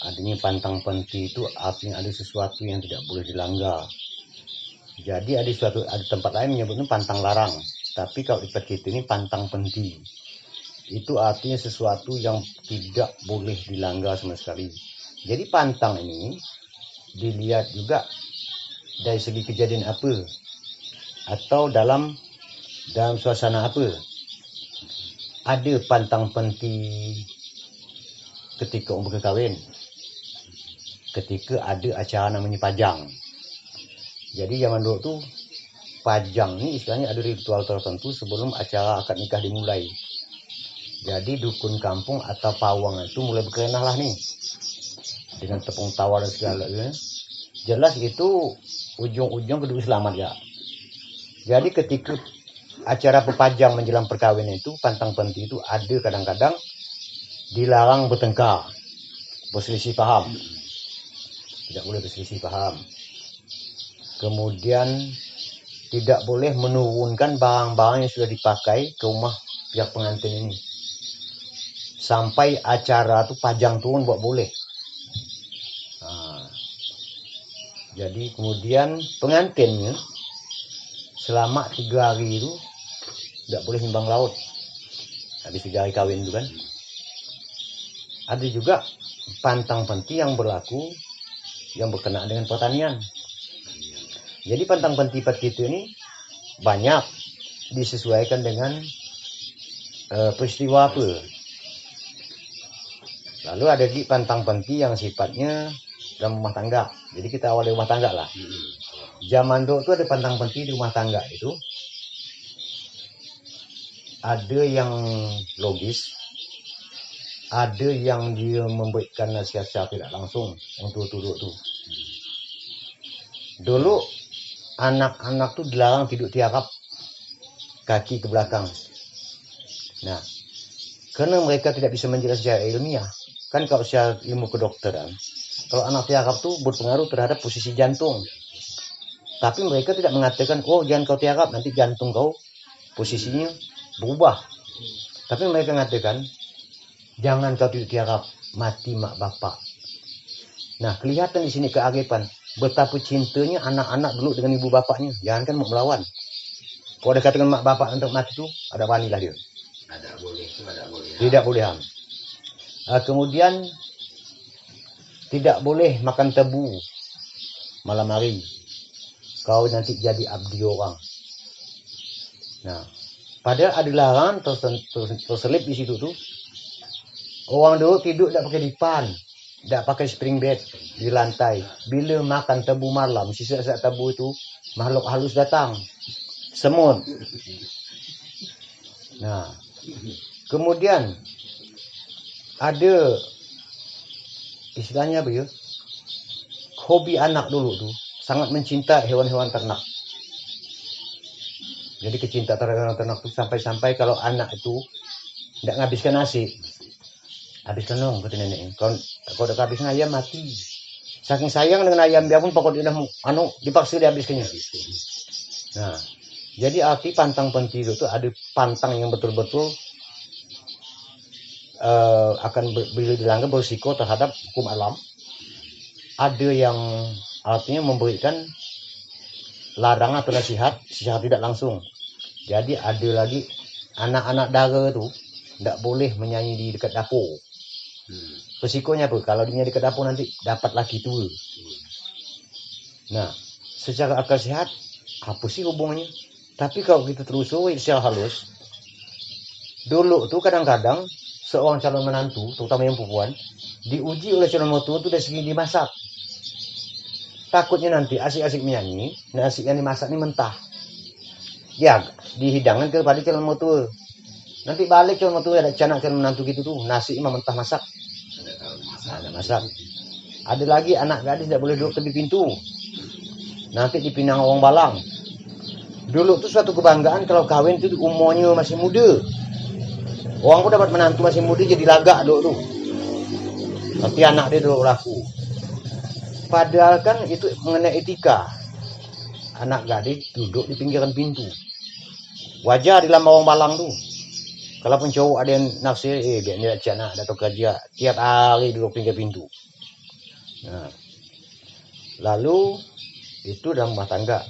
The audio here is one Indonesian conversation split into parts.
Artinya pantang penti itu artinya ada sesuatu yang tidak boleh dilanggar. Jadi ada tempat lain menyebutnya pantang larang. Tapi kalau di kita ini pantang penti. Itu artinya sesuatu yang tidak boleh dilanggar sama sekali. Jadi pantang ini dilihat juga dari segi kejadian apa atau dalam suasana apa. Ada pantang penti ketika berkahwin, ketika ada acara namanya pajang. Jadi zaman dulu tuh pajang ini istilahnya ada ritual tertentu sebelum acara akad nikah dimulai. Jadi dukun kampung atau pawang itu mulai berkenah lah nih dengan tepung tawar dan segala ya. Jelas itu ujung-ujung kedua selamat ya. Jadi ketika acara pepajang menjelang perkawinan itu pantang penti itu ada kadang-kadang dilarang bertengkar, berselisih paham. Tidak boleh berselisih paham. Kemudian tidak boleh menurunkan barang-barang yang sudah dipakai ke rumah pihak pengantin ini. Sampai acara itu pajang turun buat boleh. Jadi kemudian pengantinnya selama 3 hari itu tidak boleh nyumbang laut. Habis 3 hari kawin itu kan. Ada juga pantang penti yang berlaku yang berkenaan dengan pertanian. Jadi pantang penti itu ini banyak disesuaikan dengan peristiwa apa. Lalu ada di pantang penti yang sifatnya dalam rumah tangga. Jadi kita awal dari rumah tangga lah. Zaman dulu itu ada pantang penti di rumah tangga itu. Ada yang logis, ada yang dia memberikan nasihat secara tidak langsung untuk duduk tuh. Dulu anak-anak tuh dilarang tidur tiarap kaki ke belakang. Nah, karena mereka tidak bisa menjelaskan secara ilmiah, kan kalau secara ilmu kedokteran, kalau anak tiarap tuh berpengaruh terhadap posisi jantung. Tapi mereka tidak mengatakan, oh jangan kau tiarap, nanti jantung kau posisinya berubah. Tapi mereka mengatakan, jangan kau tidur tiarap, mati mak bapak. Nah, kelihatan di sini kearifan betapa cintanya anak-anak dulu dengan ibu bapaknya. Jangan kan mau melawan. Kalau dia katakan mak bapak untuk mati itu, ada wani lah dia. Ada boleh, ada boleh. Tidak boleh. Kemudian tidak boleh makan tebu malam hari. Kau nanti jadi abdi orang. Nah, padahal ada larangan terselip di situ tuh. Orang dulu tidur tidak pakai dipan, tidak pakai spring bed di lantai. Bila makan tebu malam, sisa-sisa tebu itu makhluk halus datang, semut. Nah, kemudian ada istilahnya apa ya? Hobi anak dulu tuh sangat mencintai hewan-hewan ternak. Jadi kecintaan terhadap hewan ternak tuh sampai-sampai kalau anak itu tidak menghabiskan nasi, habiskan dong kata nenek. Kalau udah habiskan ayam mati. Saking sayang dengan ayam dia pun pokoknya udah dipaksa dihabiskannya. Nah, jadi arti pantang penti itu ada pantang yang betul-betul akan bila dilanggar berisiko terhadap hukum alam. Ada yang artinya memberikan larangan atau nasihat secara tidak langsung. Jadi ada lagi anak-anak dara itu tidak boleh menyanyi di dekat dapur. Resikonya apa? Kalau dia dekat dapur nanti dapat laki tua. Nah, secara akal sehat apa sih hubungannya? Tapi kalau kita telusuri secara halus, dulu tuh kadang-kadang seorang calon menantu, terutama yang perempuan, diuji oleh calon mertua itu dari segi dimasak. Takutnya nanti asik-asik menyanyi, nasi yang dimasak ini mentah. Ya, dihidangkan kepada calon mertua. Nanti balik calon mertua ada canak calon menantu gitu tuh, nasi ini mentah masak. Ada masak. Ada lagi anak gadis tidak boleh duduk tepi pintu. Nanti dipinang orang balang. Dulu tuh suatu kebanggaan kalau kawin itu umurnya masih muda. Orang pun dapat menantu masih muda jadi lagak dulu tuh. Tapi anak dia dulu laku. Padahal kan itu mengenai etika. Anak gadis duduk di pinggiran pintu. Wajar di lambang orang balang tuh. Kalaupun cowok ada yang naksir, biar dia cak datang kerja tiap hari duduk pinggir pintu. Nah, lalu itu dalam rumah tangga.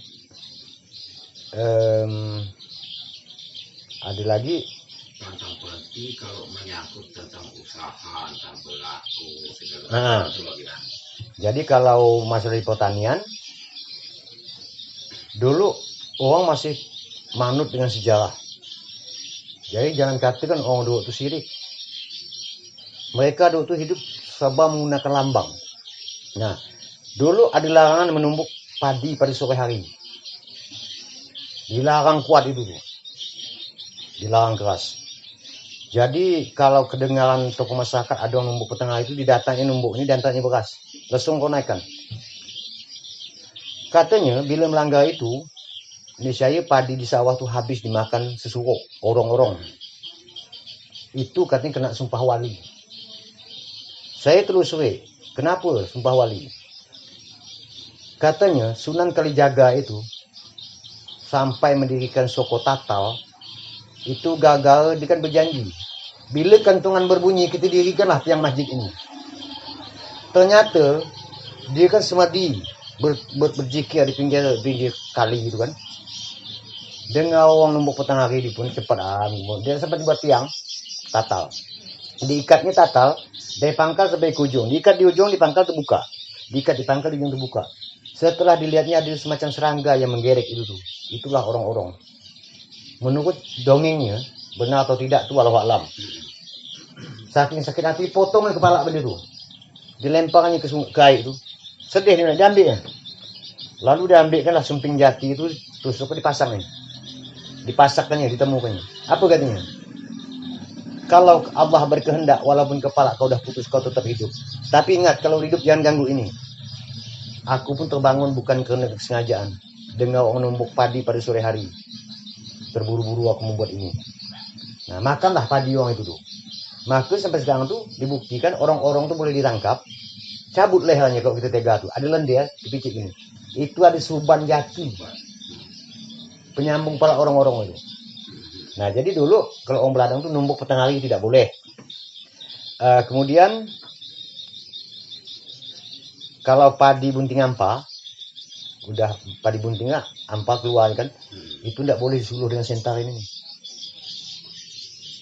Ada lagi tentang berarti kalau menyangkut tentang usaha, tentang berlaku segala Nah. macam itu bagaimana? Jadi kalau masalah di pertanian, dulu orang masih manut dengan sejarah. Jadi jangan katakan orang dulu itu sirik. Mereka dulu itu hidup serba menggunakan lambang. Nah, dulu ada larangan menumbuk padi pada sore hari. Dilarang kuat itu tuh. Dilarang keras. Jadi kalau kedengaran tokoh masyarakat ada yang numbuk petengah itu, didatangnya numbuk ini datangnya beras. Langsung kau naikkan. Katanya bila melanggar itu, niscaya padi di sawah tuh habis dimakan sesuruk, orong-orong. Itu katanya kena sumpah wali. Saya telusuri, kenapa sumpah wali? Katanya Sunan Kalijaga itu sampai mendirikan Soko Tatal itu gagal, dia kan berjanji. Bila kantungan berbunyi, kita dirikanlah tiang masjid ini. Ternyata dia kan semadi berzikir di pinggir kali gitu kan. Dengar orang numbuk petang hari dia pun cepat dia sempat buat tiang tatal. Diikatnya tatal dari pangkal sampai ke ujung. Diikat di ujung, di pangkal terbuka. Diikat di pangkal, di ujung terbuka. Setelah dilihatnya ada semacam serangga yang menggerek itu tuh. Itulah orang-orang. Menurut dongengnya, benar atau tidak itu walau alam. Saking sakit hati potongnya kepala benda itu. Dilemparnya ke air itu. Sedih dia diambil. Lalu diambilkanlah sumping jati itu, tusuk dipasang nih. Dipasakkannya, ditemukannya. Apa katanya? Kalau Allah berkehendak, walaupun kepala kau dah putus, kau tetap hidup. Tapi ingat, kalau hidup jangan ganggu ini. Aku pun terbangun bukan karena kesengajaan. Dengar orang numbuk padi pada sore hari. Terburu-buru aku membuat ini. Nah, makanlah padi orang itu tuh. Maka sampai sekarang tuh dibuktikan orang-orang tuh boleh dirangkap. Cabut lehernya kalau kita tega tuh. Ada lendir, dipicik ini. Itu ada suban jati. Penyambung para orang-orang itu. Nah, jadi dulu kalau orang Beladang tuh numbuk petang hari tidak boleh. Kemudian kalau padi bunting ampa, udah padi bunting ampa keluar kan, itu tidak boleh disuluh dengan sentar ini.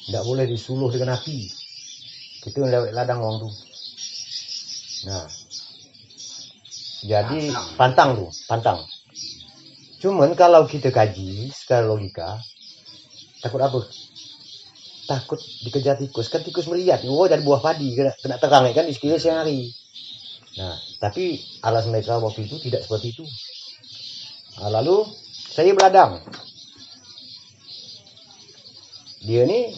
Tidak boleh disuluh dengan api. Itu lewat ladang orang tuh. Nah, jadi pantang tuh, pantang. Cuman kalau kita kaji secara logika, takut apa? Takut dikejar tikus. Kan tikus melihat, oh dari buah padi kena terang kan di sekitar siang hari. Nah, tapi alas mereka waktu itu tidak seperti itu. Nah, lalu saya beladang. Dia ni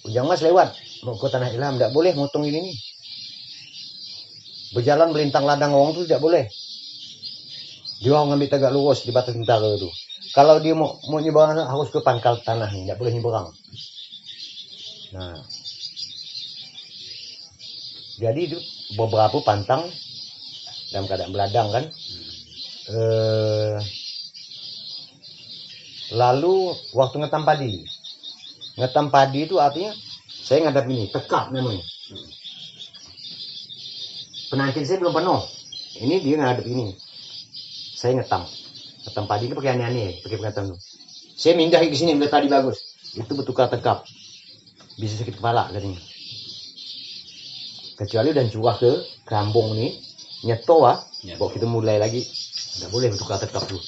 Ujang Mas lewat mau ke Tanah Ilham, tidak boleh motong ini nih. Berjalan melintang ladang orang itu tidak boleh. Dia ngambil tegak lurus di batas tentara itu. Kalau dia mau nyeberang harus ke pangkal tanah nih, tidak boleh nyeberang. Nah, jadi itu beberapa pantang dalam keadaan beladang kan. Lalu waktu ngetam padi. Ngetam padi itu artinya saya ngadap ini, tekap namanya. Penangkin saya belum penuh. Ini dia ngadap ini. Saya ngetam padi itu pakai aneh-aneh, pakai pengetam. Saya mindah ke sini melihat tadi bagus. Itu bertukar tekap. Bisa sakit kepala katanya. Kecuali dan curah ke kampung nih, nyeto bawa kita mulai lagi. Tidak boleh bertukar tekap tuh.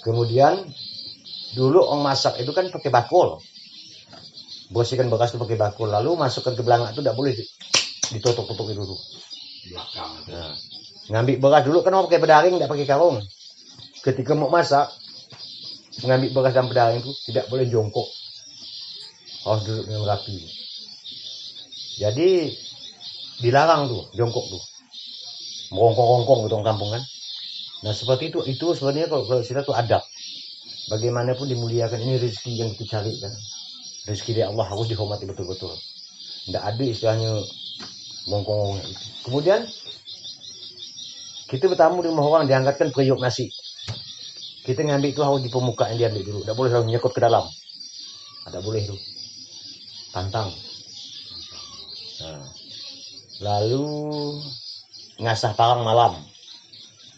Kemudian dulu orang masak itu kan pakai bakul. Bersihkan bekas itu pakai bakul. Lalu masukkan ke belangak itu tidak boleh ditutup-tutup itu tuh. Belakang. Nah, ngambil beras dulu kan orang pakai pedaring, tidak pakai karung. Ketika mau masak, mengambil beras dalam pedaring itu tidak boleh jongkok. Harus duduk dengan rapi. Jadi dilarang tuh jongkok tuh. Merongkong-rongkong gitu orang kampung kan. Nah seperti itu sebenarnya kalau istilah itu adab. Bagaimanapun dimuliakan, ini rezeki yang kita cari kan. Rezeki dari Allah harus dihormati betul-betul. Tidak ada istilahnya mongkong. Kemudian kita bertamu di rumah orang, diangkatkan periuk nasi. kita ngambil itu harus di permukaan dia ambil dulu. Tak boleh langsung nyekut ke dalam. Tak boleh tu. Pantang. Nah. Lalu ngasah parang malam.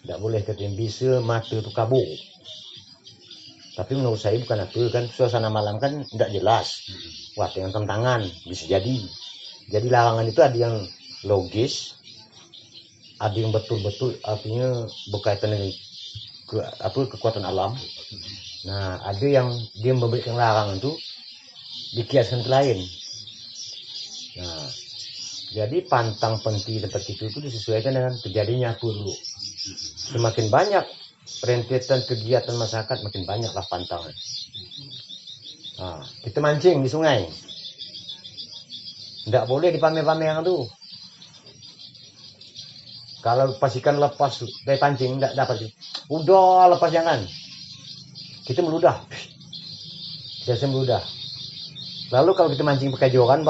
Tak boleh katanya bisa mata tu kabur. Tapi menurut saya bukan apa kan suasana malam kan tidak jelas. Wah, dengan tangan bisa jadi. Jadi larangan itu ada yang logis, ada yang betul-betul artinya berkaitan dengan kekuatan alam. Nah, ada yang dia memberikan larangan itu dikiaskan ke lain. Nah, jadi pantang penti seperti itu disesuaikan dengan kejadiannya apa dulu. Semakin banyak rentetan kegiatan masyarakat, makin banyaklah pantangan. Nah, kita mancing di sungai. Tidak boleh dipamer-pamer tu. Kalau pas ikan lepas dari pancing, tidak dapat. Udah lepas jangan. Kita meludah. Biasa meludah. Lalu kalau kita mancing pakai joran,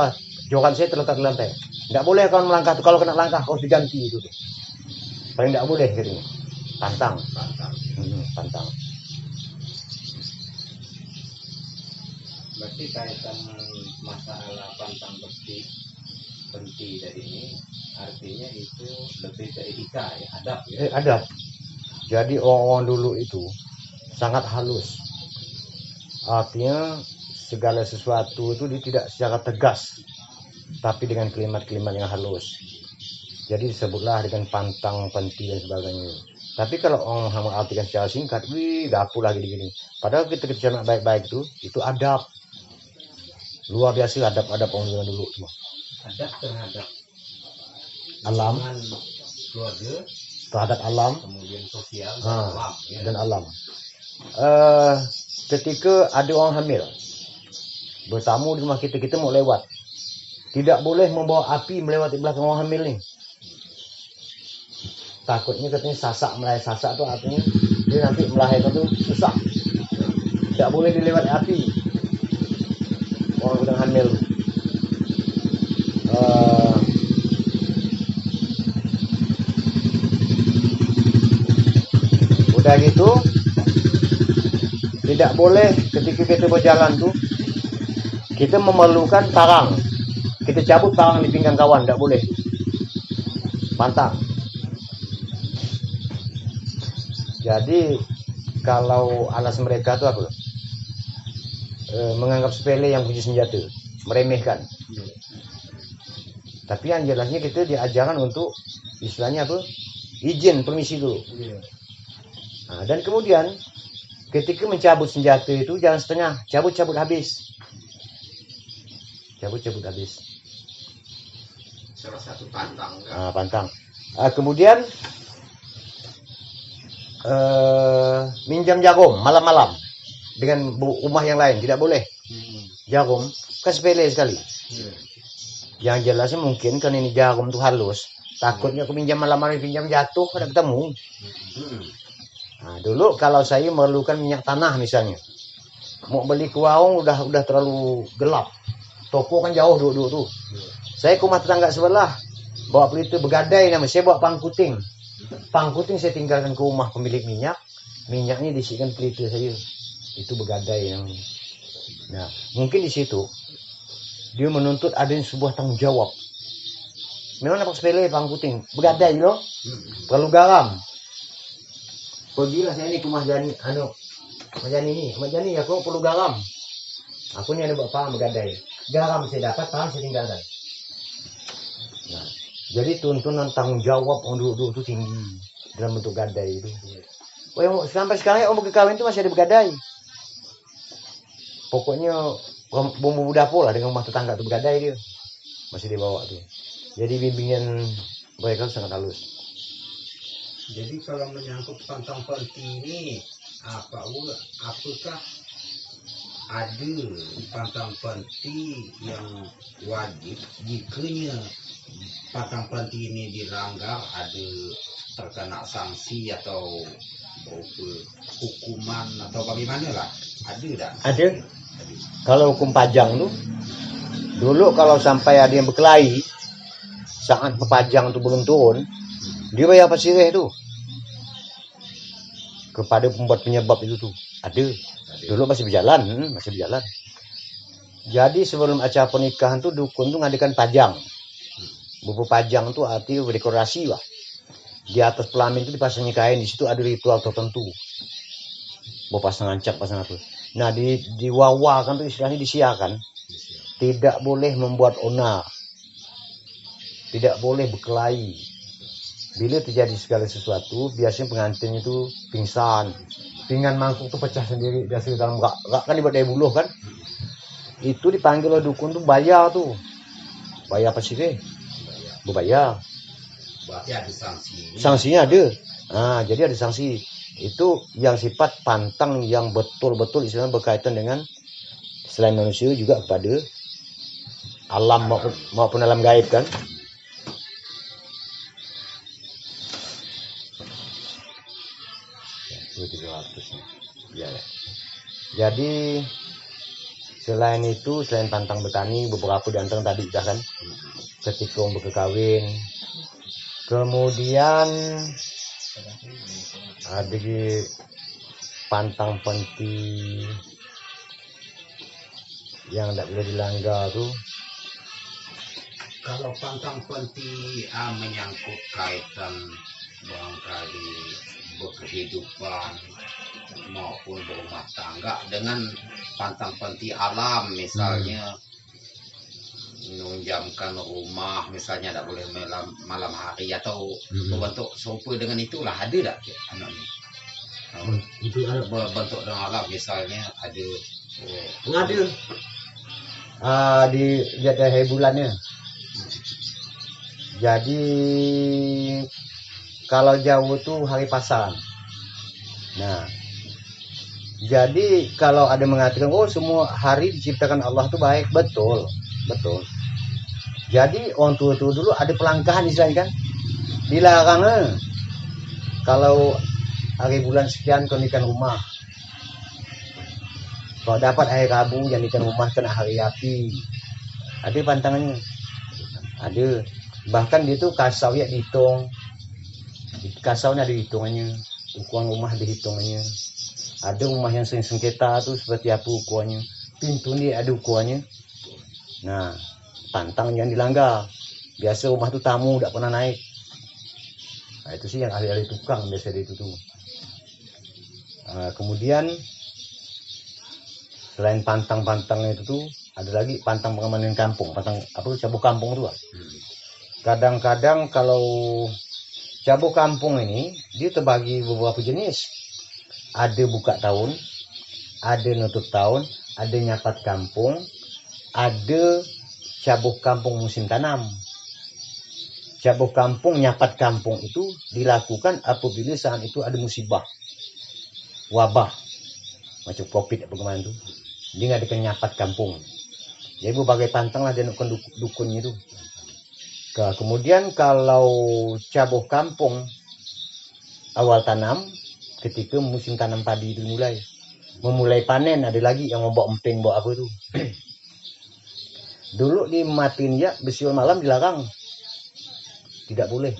joran saya terletak di lantai. Tidak boleh kawan melangkah tu. Kalau kena langkah, kau harus diganti itu. Paling tidak boleh katanya. Pantang. Pantang. Berarti kaitan masalah pantang penti dari ini artinya itu lebih ke etika ya, adab ya. Adab. Jadi orang-orang dulu itu sangat halus. Artinya segala sesuatu itu dia tidak secara tegas, tapi dengan kalimat-kalimat yang halus. Jadi disebutlah dengan pantang, penti dan sebagainya. Tapi kalau orang mengartikan secara singkat, dapur lagi gini. Padahal kita cermat baik-baik itu adab. Luar biasa adab-adab orang dulu semua. Adab terhadap alam, keluarga, terhadap alam, kemudian sosial dan alam. Ya. Dan alam. Ketika ada orang hamil, bertamu di rumah kita mau lewat. Tidak boleh membawa api melewati belakang orang hamil ni. Takutnya katanya sasak tu artinya dia nanti melahirkan tu susah. Tak boleh dilewati api. Orang sedang hamil. Udah gitu, tidak boleh ketika kita berjalan tu kita memerlukan parang. Kita cabut parang di pinggang kawan, tidak boleh. Pantang. Jadi kalau alasan mereka tu apa? Menganggap sepele yang punya senjata, meremehkan. Tapi yang jelasnya kita diajarkan untuk istilahnya apa? Izin, permisi dulu. Nah, dan kemudian ketika mencabut senjata itu jangan setengah, cabut habis. Cabut habis. Salah satu pantang. Pantang. Kemudian minjam jarum malam-malam dengan rumah yang lain tidak boleh. Jarum kan sepele sekali. Yang jelasnya mungkin kan ini jarum tuh halus, takutnya aku pinjam malam-malam pinjam jatuh ada ketemu. Nah, dulu kalau saya memerlukan minyak tanah misalnya, mau beli ke warung udah terlalu gelap, toko kan jauh dulu tuh. Saya ke rumah tetangga sebelah bawa pelita begadai namanya, saya bawa pangkuting saya tinggalkan ke rumah pemilik minyaknya diisikan pelita saya, itu begadai namanya. Nah, mungkin di situ dia menuntut adanya sebuah tanggung jawab. Memang nampak sepele pangkuting, begadai loh, perlu garam. Pergilah saya ini ke Mas Jani, Mas Jani aku perlu garam. Aku ni ada buat parang begadai. Garam saya dapat, parang saya tinggalkan. Nah, jadi tuntunan tanggung jawab orang dulu itu tinggi dalam bentuk gadai itu. Oh, yang sampai sekarang orang berkahwin itu masih ada begadai. Pokoknya bumbu dapur lah dengan rumah tetangga itu begadai dia. Masih dibawa tuh. Jadi bimbingan mereka sangat halus. Jadi kalau menyangkut pantang penti ini apakah ada pantang penti yang wajib jikanya pantang penti ini dilanggar ada terkena sanksi atau berupa hukuman atau bagaimana lah, ada tak? Ada. Kalau hukum pajang tuh dulu kalau sampai ada yang berkelahi saat pepajang itu belum turun, dia bayar pasirih tuh. kepada pembuat penyebab itu tuh ada. Dulu masih berjalan, masih berjalan. Jadi sebelum acara pernikahan tuh dukun tuh ngadakan pajang. Bubu pajang tuh arti dekorasi lah. Di atas pelamin itu dipasangnya kain, di situ ada ritual tertentu. Bawa pasang ancak, pasang apa. Nah di wawa kan tuh istilahnya disiarkan. Tidak boleh membuat onar. Tidak boleh berkelahi. Bila terjadi segala sesuatu, biasanya pengantin itu pingsan. Pinggan mangkuk tuh pecah sendiri. Biasanya dalam rak kan dibuat dari buluh kan. Itu dipanggil oleh dukun tuh bayar tuh. Bayar apa sih deh? Berbayar. Berarti ada sanksi. Sanksinya ada. Nah, jadi ada sanksi. Itu yang sifat pantang yang betul-betul istilahnya berkaitan dengan selain manusia juga kepada alam maupun alam gaib kan. Ya. Jadi selain itu, selain pantang bertani, beberapa di antara tadi sudah kan, ketikung berkekawin. Kemudian ada di pantang penti yang tidak boleh dilanggar tuh. Kalau pantang penti menyangkut kaitan barangkali berkehidupan maupun berumah tangga dengan pantang penti alam, misalnya menunjamkan rumah misalnya tidak boleh malam hari atau berbentuk serupa dengan itulah, ada tak anak ni? Itu ada Berbentuk dengan alam misalnya ada di jatuh hari bulannya. Jadi kalau jauh tuh hari pasan. Nah, jadi kalau ada mengatakan oh semua hari diciptakan Allah tuh baik, betul. Jadi orang tua dulu ada pelangkahan istilahnya kan, dilarang kalau hari bulan sekian kenikan rumah. Kalau dapat hari Rabu jadikan rumah kena hari api. Ada pantangannya. Ada. Bahkan dia tuh kasau ya dihitung. Kasaunya ada hitungannya. Ukuran rumah dihitungannya. Ada rumah yang sering sengketa tuh seperti apa ukurannya. Pintu ini ada ukurannya. Nah, pantang jangan dilanggar. Biasa rumah tuh tamu tidak pernah naik. Nah, itu sih yang ahli-ahli tukang biasa itu tuh. Kemudian selain pantang-pantang itu tuh ada lagi pantang pengamanan kampung, pantang apa cabut kampung tuh. Kadang-kadang kalau cabut kampung ini dia terbagi beberapa jenis. Ada buka tahun, ada nutup tahun, ada nyapat kampung, ada cabut kampung musim tanam. Cabut kampung, nyapat kampung itu dilakukan apabila saat itu ada musibah, wabah, macam COVID apa kemana itu. Dia ngadakan nyapat kampung. Jadi berbagai pantang lah dia nak dukunnya itu. Kemudian kalau cabut kampung awal tanam, ketika musim tanam padi itu memulai panen, ada lagi yang mau bawa emping bawa apa itu. Dulu di Matinja besiul malam dilarang, tidak boleh.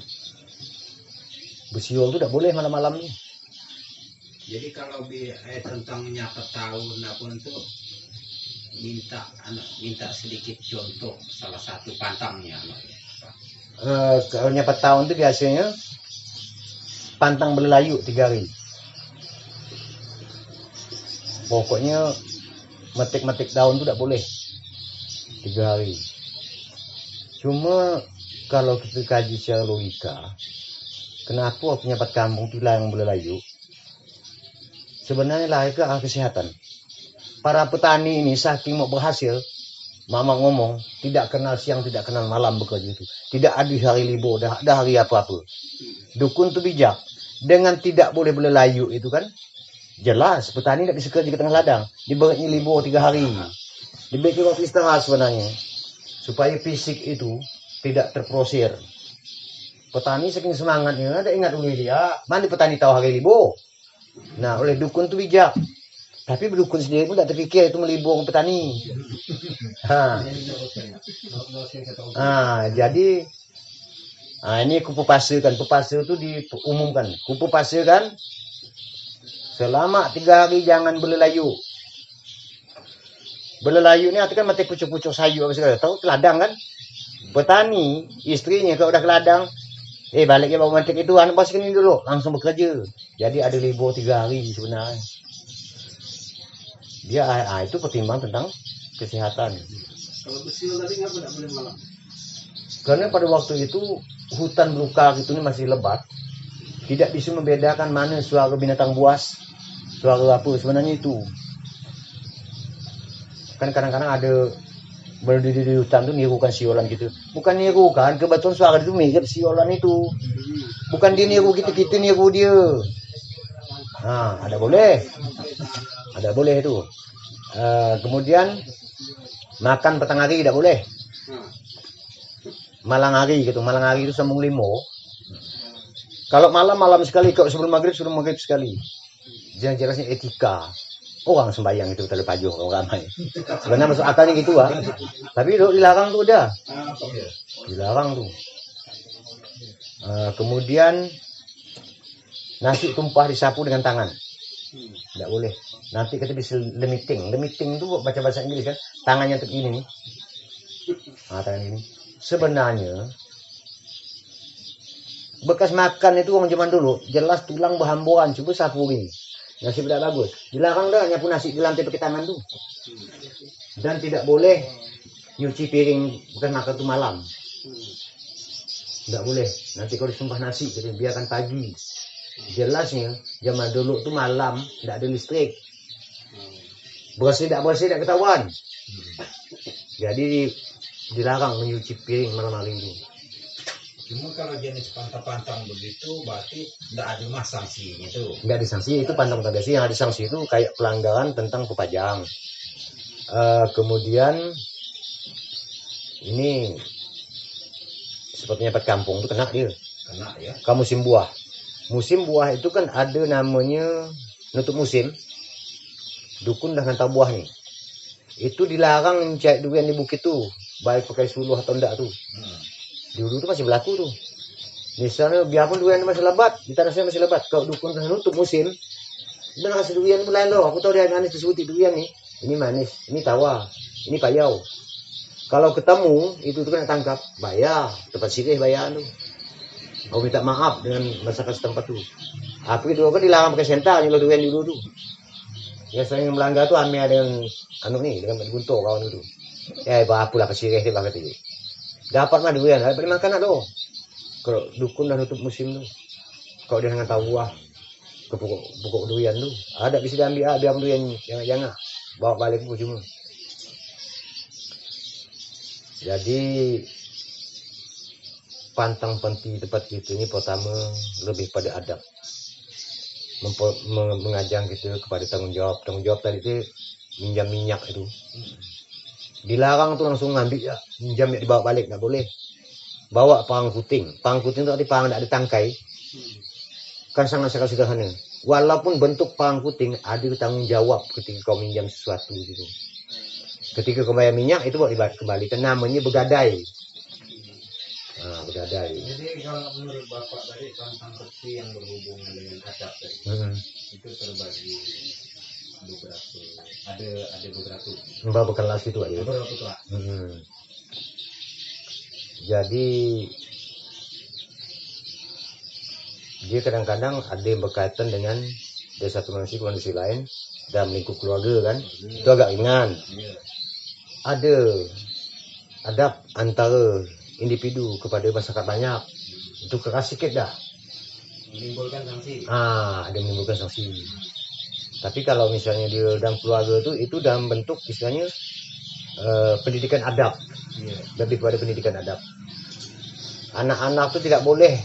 Besiul itu tidak boleh malam-malam nih. Jadi kalau tentang nyapat tahun apa itu minta sedikit contoh salah satu pantangnya. Kalau nyapat tahun itu biasanya pantang berlayu 3 hari. Pokoknya metik-metik daun itu tidak boleh 3 hari. Cuma kalau kita kaji secara logika, kenapa penyapat kampung itu yang berlayu? Sebenarnya lah ke kesehatan. Para petani ini saking mau berhasil, mama ngomong tidak kenal siang, tidak kenal malam bekerja itu. Tidak ada hari libur, dah ada hari apa-apa. Dukun tu bijak. Dengan tidak boleh berlayu itu kan, jelas petani tidak bisa kerja ke tengah ladang. Diberinya libur 3 hari. Diberi waktu istirahat sebenarnya. Supaya fisik itu tidak terprosir. Petani saking semangatnya, ada ingat dulu dia, mana petani tahu hari libur. Nah, oleh dukun itu bijak. Tapi dukun sendiri pun tak terfikir itu melibur petani. Jadi ini kupu pasir kan. Kupu pasir itu diumumkan. Kupu pasir kan selama 3 hari jangan berlelayu. Berlelayu ni artinya mati pucuk-pucuk sayur apa segala. Tahu ke ladang kan? Petani, istrinya kalau udah ke ladang, balik ke bawa mantik itu, anak pas ini dulu, langsung bekerja. Jadi ada libur 3 hari sebenarnya. Dia itu pertimbang tentang kesehatan. Kalau bersiul tadi ngapa tidak boleh malam? Karena pada waktu itu hutan belukar itu ini masih lebat, tidak bisa membedakan mana suara binatang buas, suara apa sebenarnya itu. Kan kadang-kadang ada berdiri di hutan tuh nirukan siolan gitu. Bukan nirukan, kebetulan suara itu mirip siolan itu. Bukan dia niru gitu-gitu, niru dia. Nah, ada boleh itu. Kemudian makan petang hari tidak boleh. Malang hari gitu, malang hari itu sambung 5. Kalau malam sekali, kalau sebelum maghrib sekali. Jelasnya etika. Orang sembahyang itu tadi pajuh orang ramai. Sebenarnya masuk akalnya gitu tapi dilarang tuh udah. Dilarang tuh. Kemudian nasi tumpah disapu dengan tangan. Tidak boleh. Nanti kita bisa lemiting. Lemiting itu baca bahasa Inggris kan. Tangannya untuk ini nih. Tangan ini. Sebenarnya bekas makan itu orang zaman dulu jelas tulang berhamburan. Coba sapu ini. Nasi tidak bagus. Dilarang dah nyapu nasi di lantai pakai tangan tuh. Dan tidak boleh nyuci piring bekas makan itu malam. Tidak boleh. Nanti kalau disumpah nasi jadi biarkan pagi. Jelasnya zaman dulu tuh malam tidak ada listrik. Bersih tidak ketahuan. Jadi dilarang menyuci piring malam hari ini. Cuma kalau jenis pantang-pantang begitu berarti tidak ada sanksinya tuh. Nggak ada sanksi, itu pantang biasa. Yang ada sanksi itu kayak pelanggaran tentang pepajang. Kemudian ini sepertinya pet kampung itu kena dia. Kena ya. Kamu musim buah. Musim buah itu kan ada namanya nutup musim. Dukun dah hantar buah nih. Itu dilarang mencari durian di bukit tuh, baik pakai suluh atau enggak tuh. Dulu tuh masih berlaku tuh. Misalnya biarpun durian masih lebat, di tanah saya masih lebat. Kalau dukun kan nutup musim, dan kasih durian mulai loh. Aku tahu dia manis disebut durian nih. Ini manis, ini tawar, ini payau. Kalau ketemu itu tuh kena tangkap, bayar, tempat sirih bayar tuh. Aku minta maaf dengan masyarakat setempat tuh. Tapi itu kan dilarang pakai senter, nyuruh durian dulu tuh. Biasanya yang melanggar tuh ame dengan dengan guntur kawan itu. Apa lah pesirih dia pakai itu. Dapat mah durian, dapat makan tuh. Kalau dukun dah nutup musim tuh. Kalau dia nggak tahu buah ke pokok durian tuh, ada bisa diambil biar durian jangan bawa balik pun cuma. Jadi pantang panti tempat kita ini pertama lebih pada adab. Mengajang gitu kepada tanggung jawab tadi itu minjam minyak itu. Dilarang tuh langsung ngambil ya, minjam ya dibawa balik, nggak boleh. Bawa pang puting itu arti pang tidak ada tangkai. Kan sangat sederhana. Walaupun bentuk pang puting ada tanggung jawab ketika kau minjam sesuatu gitu. Ketika kau bayar minyak itu bawa dikembalikan, namanya begadai. Begadai. Jadi kalau menurut Bapak tadi tentang seperti yang berhubungan dengan adab tadi, itu terbagi beberapa, ada beberapa kelas itu aja. Beberapa kelas. Jadi dia kadang-kadang ada yang berkaitan dengan dari satu manusia ke manusia lain dalam lingkup keluarga kan, itu agak ringan. Ada adab antara individu kepada masyarakat banyak, itu keras sedikit dah. Menimbulkan sanksi. Ada menimbulkan sanksi. Tapi kalau misalnya di dalam keluarga itu dalam bentuk istilahnya pendidikan adab, lebih pada pendidikan adab. Anak-anak itu tidak boleh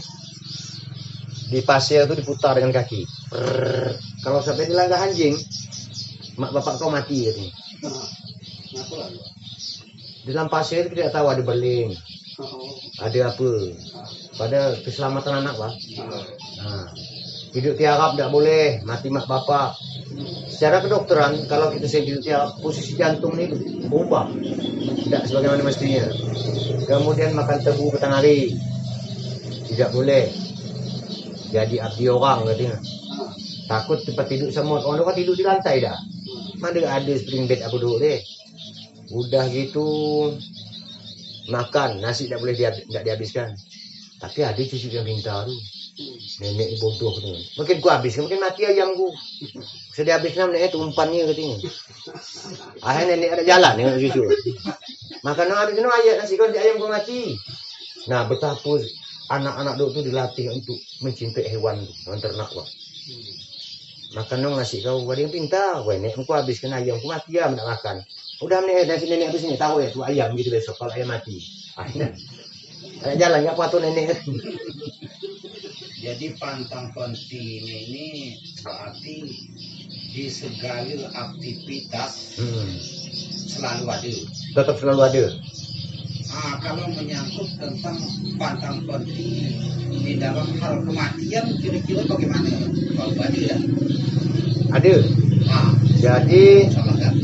di pasir itu diputar dengan kaki. Kalau sampai dilanggar anjing, mak bapak kau mati katanya. Di dalam pasir itu tidak tahu ada beling, ada apa. Pada keselamatan anak pak. Hidup tiarap tidak boleh, mati mak bapak. Secara kedokteran, kalau kita hidup tiarap, posisi jantung ini berubah, tidak sebagaimana mestinya. Kemudian makan tebu petang hari, tidak boleh. Jadi abdi orang katanya. Takut tempat tidur semut. Orang kan tidur di lantai dah. Mana ada spring bed aku duduk deh. Udah gitu makan nasi tak boleh dihabiskan. Tapi ada cucu yang minta tu. Nenek bodoh tu. Mungkin ku habiskan, mungkin mati ayamku. Sudah dihabiskan nenek tu umpannya katanya. Akhirnya nenek ada jalan dengan cucu. Makan habis no ayam nasi kalau ayam ku mati. Nah, betapa anak-anak dulu tu dilatih untuk mencintai hewan tu, hewan ternak wah. Makan dong nasi kau, ada yang pintar. Wah, nenek ku habiskan ayam ku mati ya, nak makan. Udah nasi nenek habis ni tahu ya tu ayam gitu besok kalau ayam mati. Akhirnya ada jalan ya apa tu nenek. Jadi pantang penting ini berarti di segala aktivitas selalu ada. Tetap selalu ada. Kalau menyangkut tentang pantang penting di dalam hal kematian, kira-kira bagaimana? Kalau ada ya? Ada. Jadi sama kan?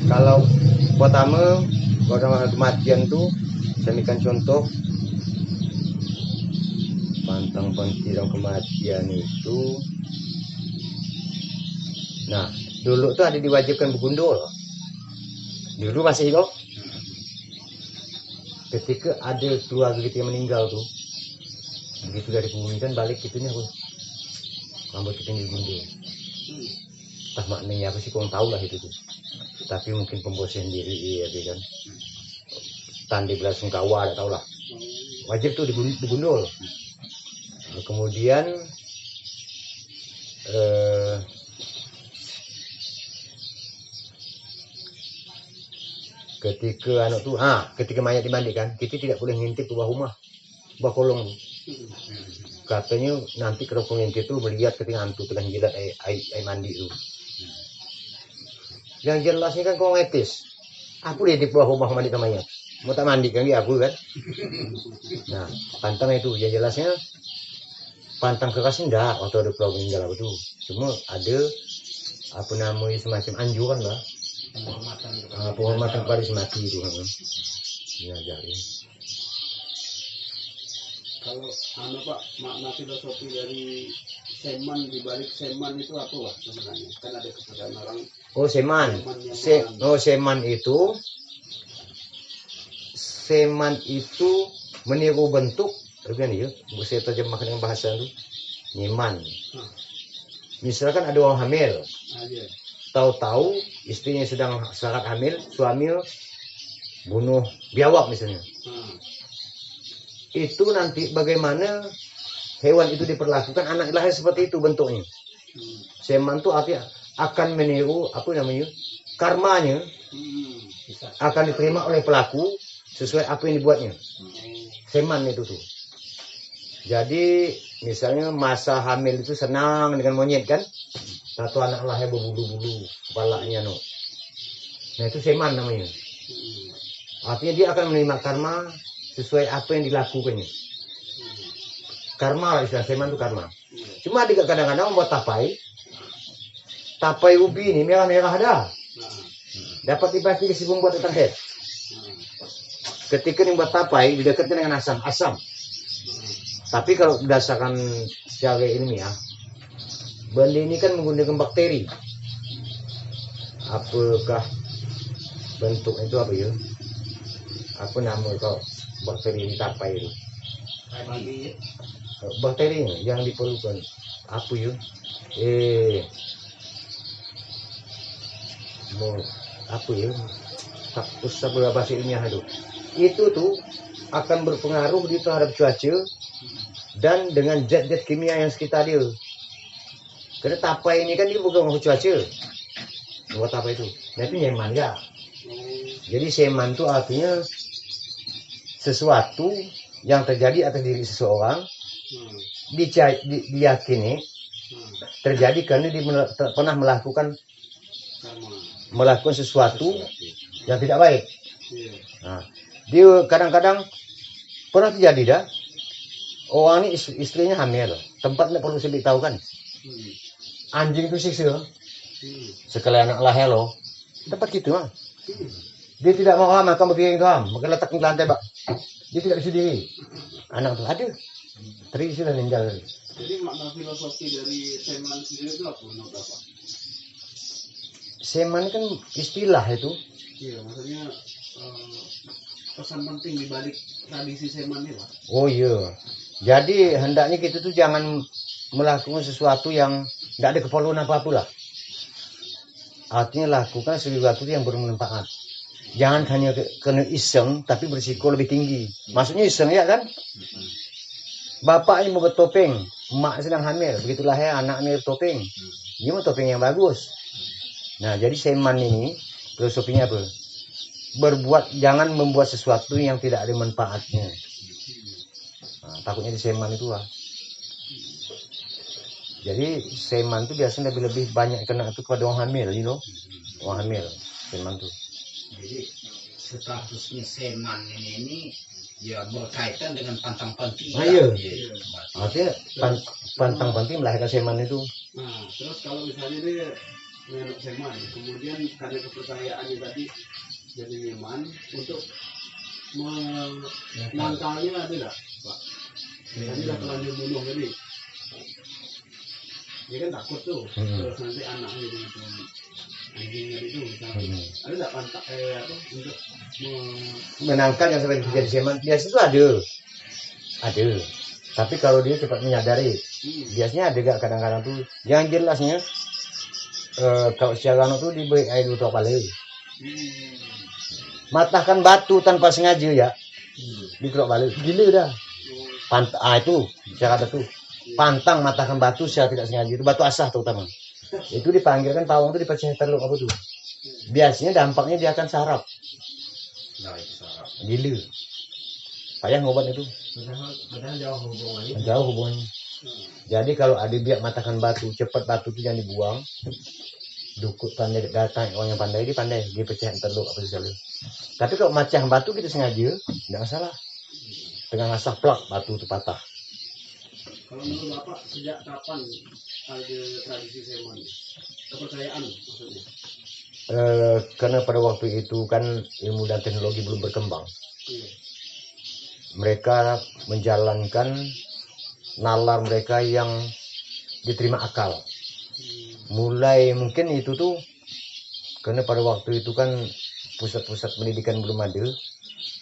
Kalau pertama kalau kematian tu, saya berikan contoh. Pantang penting dalam kematian itu, nah dulu tuh ada diwajibkan bergundul. Dulu masih kok. Ketika ada keluarga kita yang meninggal tuh, begitu dari pembumikan balik gitunya aku, rambut kita digundul. Tak maknanya apa sih, kau tahu lah itu tuh. Tapi mungkin pembosan diri ya kan. Tanda belasungkawa, tak tahu lah. Wajib tuh digundul. Kemudian ketika anak tuh, ketika mayat dimandikan, kita tidak boleh ngintip ke bawah rumah, bawah kolong. Katanya nanti kalau ngintip tuh melihat ketika hantu tengah jilat air mandi tuh. Yang jelasnya kan kau etis. Aku lihat di bawah rumah mandi mayat. Mau tak mandi kan dia aku kan. Nah, pantang itu yang jelasnya. Pantang keras enggak, atau ada pulau meninggal apa tuh. Cuma ada apa namanya semacam anjuran lah. Penghormatan kepada si mati itu. Diajarin. Kalau Pak, makna filosofi dari seman, dibalik seman itu apa Pak sebenarnya? Kan ada kepercayaan orang. Oh seman. Seman itu meniru bentuk. Kan ya, saya terjemahkan dengan bahasa itu nyeman. Misalkan ada orang hamil, tahu-tahu istrinya sedang sangat hamil, suami bunuh biawak misalnya. Itu nanti bagaimana hewan itu diperlakukan, anak lahir seperti itu bentuknya. Seman itu artinya akan meniru apa namanya karmanya, akan diterima oleh pelaku sesuai apa yang dibuatnya. Seman itu tuh. Jadi misalnya masa hamil itu senang dengan monyet kan, satu anak lahir berbulu-bulu kepalanya no. Nah itu seman namanya. Artinya dia akan menerima karma sesuai apa yang dilakukannya. Karma lah istilah seman itu karma. Cuma dia kadang-kadang membuat tapai ubi ini merah-merah dah. Dapat investigasi membuat tentang head. Ketika membuat tapai didekatkan dengan asam. Tapi kalau berdasarkan secara ilmiah, benda ini kan menggunakan bakteri. Apakah bentuk itu apa ya? Apa nama kau bakteri ini tapai itu? Bakteri yang diperlukan apa ya? Apa ya? Tak usah bahasa ilmiah itu. Itu tuh akan berpengaruh di terhadap cuaca dan dengan zat-zat kimia yang sekitar dia. Karena tapai ini kan dia bukan mengaku cuaca. Buat apa itu? Nah itu nyeman ya. Jadi seman itu artinya sesuatu yang terjadi atas diri seseorang diyakini terjadi karena dia pernah melakukan sesuatu yang tidak baik. Nah, dia kadang-kadang pernah terjadi dah. Orang ini istrinya hamil, tempat tidak perlu saya beritahu kan. Anjing itu siksa. Sekali anak lahir loh, tempat gitu mah. Dia tidak mau makan berpiring doang, makan letak di lantai, Pak. Dia tidak bisa diri. Anak itu ada, teri sudah meninggal. Jadi makna filosofi dari seman sendiri itu apa menurut Bapak? Seman kan istilah itu. Iya, maksudnya pesan penting di balik tradisi seman ini, Pak. Oh iya. Jadi hendaknya kita tuh jangan melakukan sesuatu yang tidak ada keperluan apa-apa lah. Artinya lakukan sesuatu yang bermanfaat. Jangan hanya kena iseng, tapi berisiko lebih tinggi. Maksudnya iseng ya kan? Bapak ini mau bertopeng, emak sedang hamil, begitulah ya anaknya bertopeng. Dia mau topeng yang bagus. Nah, jadi seman ini filosofinya apa? Jangan membuat sesuatu yang tidak ada manfaatnya. Nah, takutnya di seman itu lah. Jadi seman itu biasanya lebih banyak kena itu kepada orang hamil, you know? Orang hamil, seman tuh. Jadi statusnya seman ini ya berkaitan dengan pantang panti. Iya. Artinya pantang panti melahirkan seman itu. Nah, terus kalau misalnya dia menganut seman, kemudian karena kepercayaannya tadi jadi seman untuk menangkalnya ada nggak, Pak? Tadi udah terlanjur bunuh tadi. Dia kan takut tuh, terus nanti anaknya jadi anjingnya itu misalnya. Ada nggak pantak untuk Menangkal yang sampai jadi seman biasanya itu ada. Tapi kalau dia cepat menyadari, biasanya ada gak kadang-kadang tuh yang jelasnya kalau siaran itu diberi air untuk kali. Matahkan batu tanpa sengaja ya, dikerok balik, gila dah. Itu cara ada tuh. Pantang matahkan batu secara tidak sengaja, itu batu asah terutama. Itu dipanggilkan pawang itu dipecah teluk apa tuh. Biasanya dampaknya dia akan sarap. Nah, itu sarap. Gila. Payah ngobat itu. Padahal jauh hubungannya. Jauh hubungannya. Jadi kalau ada biak matahkan batu, cepat batu itu jangan dibuang. Dukut pandai datang orang yang pandai dia pandai, dia pecahin teluk apa segala. Tapi kalau macam batu kita sengaja, tidak masalah. Dengan asah plak batu itu patah. Kalau menurut Bapak sejak kapan ada tradisi seman? Kepercayaan maksudnya? Karena pada waktu itu kan ilmu dan teknologi belum berkembang. Iya. Mereka menjalankan nalar mereka yang diterima akal. Mulai mungkin itu tuh karena pada waktu itu kan pusat-pusat pendidikan belum ada,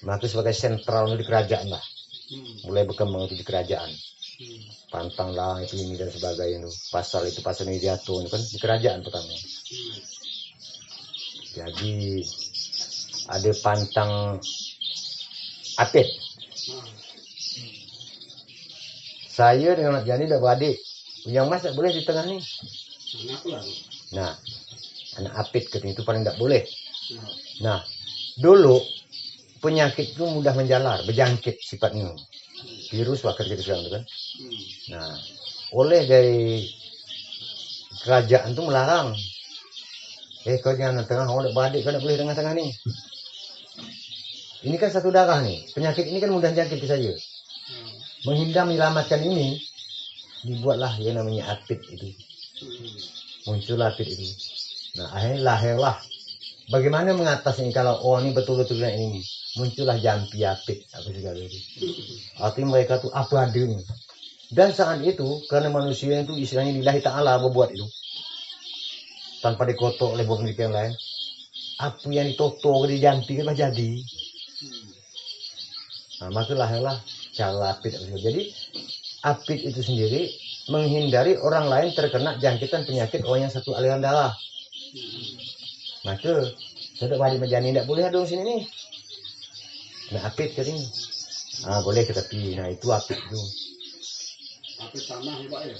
maka sebagai sentral di kerajaan lah. Mulai berkembang itu di kerajaan. Pantang lah itu ini dan sebagainya itu. Pasal ini jatuh itu kan di kerajaan pertama. Jadi ada pantang apit. Saya dengan anak Jani tidak beradik. Yang mas tak boleh di tengah nih. Nah, anak apit katanya itu paling tidak boleh. Nah, dulu penyakit itu mudah menjalar, berjangkit sifatnya. Virus wakar gitu sekarang itu kan. Nah, oleh dari kerajaan itu melarang. Kau jangan tengah, kau tidak beradik, kau tidak boleh tengah-tengah nih. Ini kan satu darah nih. Penyakit ini kan mudah jangkit saja. Menghindar menyelamatkan ini, dibuatlah yang namanya apit itu. Muncul apit itu. Nah, akhirnya lahirlah. Bagaimana mengatasi kalau ini betul-betul ini? Muncullah jampi apit apa segala itu. Artinya mereka tuh abadinya. Dan saat itu karena manusia itu istilahnya lillahi ta'ala berbuat itu. Tanpa dikotok oleh pemikiran lain. Apa yang ditoto di jampi kan jadi. Nah, maka lahirlah cara apit. Jadi apit itu sendiri menghindari orang lain terkena jangkitan penyakit orang yang satu aliran darah. Maka sudah wali menjani tidak boleh dong sini nih. Nah apit katanya. Boleh ke tepi. Nah itu apit itu. Apit tanah Pak ya?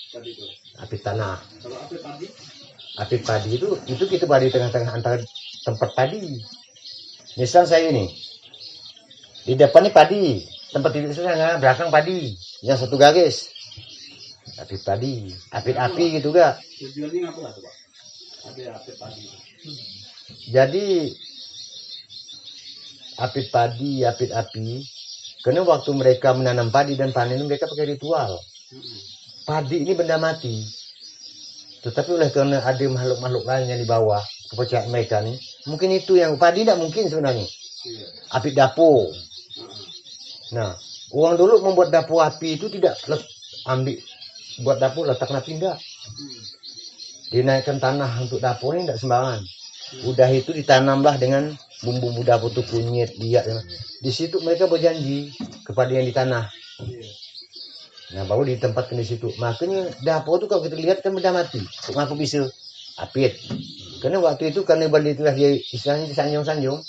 Tadi itu. Apit tanah. Kalau apit padi? Apit padi itu kita berada di tengah-tengah antara tempat padi. Misal saya ini. Di depan ini padi. Tempat tidur sana belakang padi. Yang satu garis. Apit padi. Apit api gitu gak? Tujuannya apa tuh Pak? Ada apit padi. Jadi apit padi, apit api, karena waktu mereka menanam padi dan panen mereka pakai ritual. Padi ini benda mati. Tetapi oleh karena ada makhluk-makhluk lain yang di bawah kepercayaan mereka nih, mungkin itu yang padi tidak mungkin sebenarnya. Apit dapur. Nah, orang dulu membuat dapur api itu tidak ambil buat dapur letaknya pindah. Dinaikkan tanah untuk dapur ini tidak sembarangan. Udah itu ditanamlah dengan bumbu-bumbu dapur tuh kunyit, liat. Di situ mereka berjanji kepada yang di tanah. Nah baru ditempatkan di situ. Makanya dapur itu kalau kita lihat kan benda mati. Kenapa bisa apit? Karena waktu itu karena benda itulah dia istilahnya disanjung-sanjung.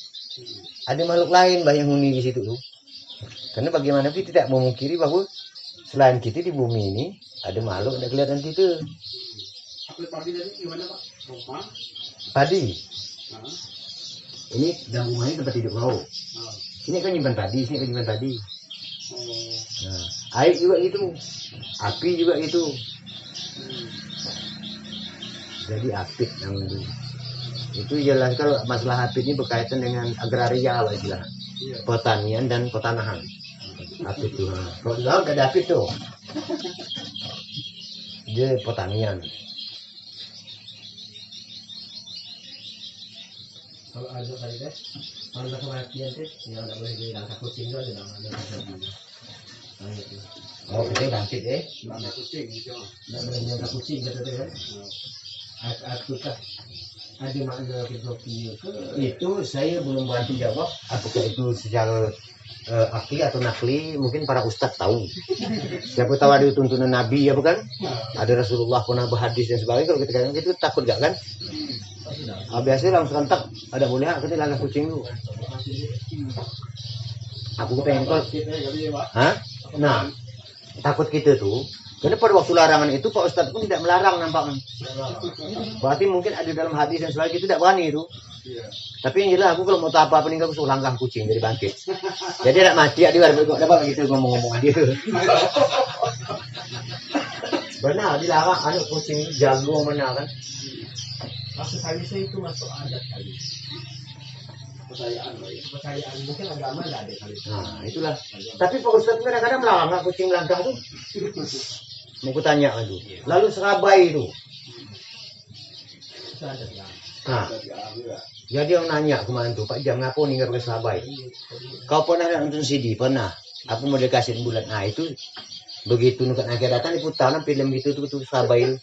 Ada makhluk lain yang huni di situ tuh. Karena bagaimana kita tidak memungkiri bahwa selain kita di bumi ini ada makhluk yang kelihatan itu. Apel padi tadi gimana Pak? Rumah? Padi. Nah, Ini dalam rumah ini tempat hidup kau. nah. Ini kan nyimpan padi, sini kan nyimpan padi. Oh, Nah, air juga itu, api juga itu. Jadi apit namanya itu. Itu jelas kalau masalah apit ini berkaitan dengan agraria lah istilah. iya. Pertanian dan pertanahan. Apit itu. Kalau di laut ada apit tuh. Dia pertanian. Kalau ada kali deh, kalau ada kematian sih, yang nggak boleh dilangkah kucing itu ada namanya terjadi. Nah itu, Oh, itu bangkit Ada kucing gitu. nggak boleh dilangkah kucing kata dia kan. Aku tak ada makna filosofi ke Itu saya belum berani jawab apakah itu secara akli atau nakli, mungkin para ustadz tahu. Siapa tahu ada tuntunan Nabi ya bukan? Ada Rasulullah pernah berhadis dan sebagainya. Kalau kita katakan itu takut gak kan? Biasanya langsung tak ada boleh kita langkah kucing dulu. Aku pengen kok. Hah? Nah, takut kita tuh. Karena pada waktu larangan itu Pak Ustadz pun tidak melarang nampaknya. Berarti mungkin ada dalam hadis dan sebagainya itu tidak berani itu. Iya. Tapi yang jelas aku kalau mau tahu apa-apa nih aku suruh langkah kucing dari bangkit. Jadi tidak mati dia dapat begitu ngomong-ngomong dia. Benar dilarang anak kucing jago mana kan? maksud saya itu masuk adat kali. Percayaan Pak ya. Kepercayaan mungkin agama nggak ada kali. Nah itulah. Tapi Pak Ustadz kadang-kadang melarang kucing langkah tuh. Mau kutanya itu. Lalu serabai itu. Itu adat lah. Nah, Dari Amira. jadi yang nanya kemarin tuh Pak Jam ngapa ninggal pakai serabai? Kau pernah nonton CD? Pernah. Aku mau dikasih bulan. Nah itu begitu nukat akhir datang diputar film gitu tuh serabai itu.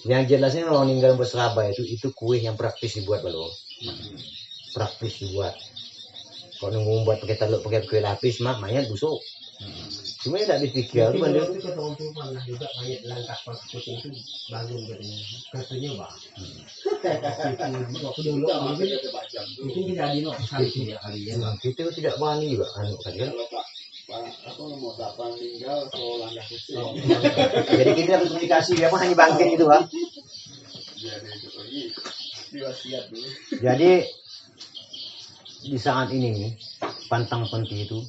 Yang jelasnya kalau ninggal berserabai itu kue yang praktis dibuat balo. Praktis dibuat. Kalau nunggu buat pakai telur pakai kue lapis mah mayat busuk. Cuma tidak dipikir itu Mungkin bandel. waktu ketemu tuh pernah juga banyak langkah pas kucing itu bangun katanya. Katanya bang. Waktu dulu mungkin mungkin tidak ada no kali ya kali ya. Nah, kita tidak berani juga anu kan kan. Kalau Pak apa mau kapan tinggal so langkah kucing. Oh, Jadi kita berkomunikasi dia mah hanya bangkit gitu Bang. Jadi itu lagi diwasiat dulu. Jadi di saat ini nih pantang penti itu